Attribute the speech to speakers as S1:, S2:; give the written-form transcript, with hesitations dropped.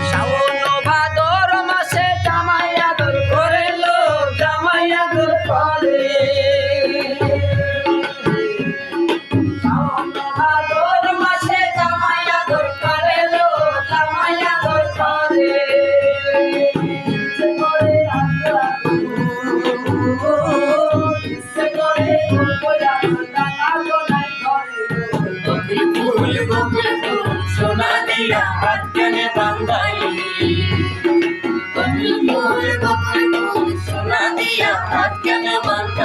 S1: শ্রাবণ ভাদর মাসে জামাই আদর করে লো, জামাই আদর করে। শ্রাবণ ভাদর মাসে জামাই আদর করে লো, জামাই আদর করে। ইচ্ছে করে আল্লাহ ইচ্ছে করে বইয়া টাকা গোনাই করে।
S2: বকুল ফুল সোনা দিয়া হাত কানে বান্ধাই, বকুল ফুল সোনা দিয়া হাত কানে বান্ধাই।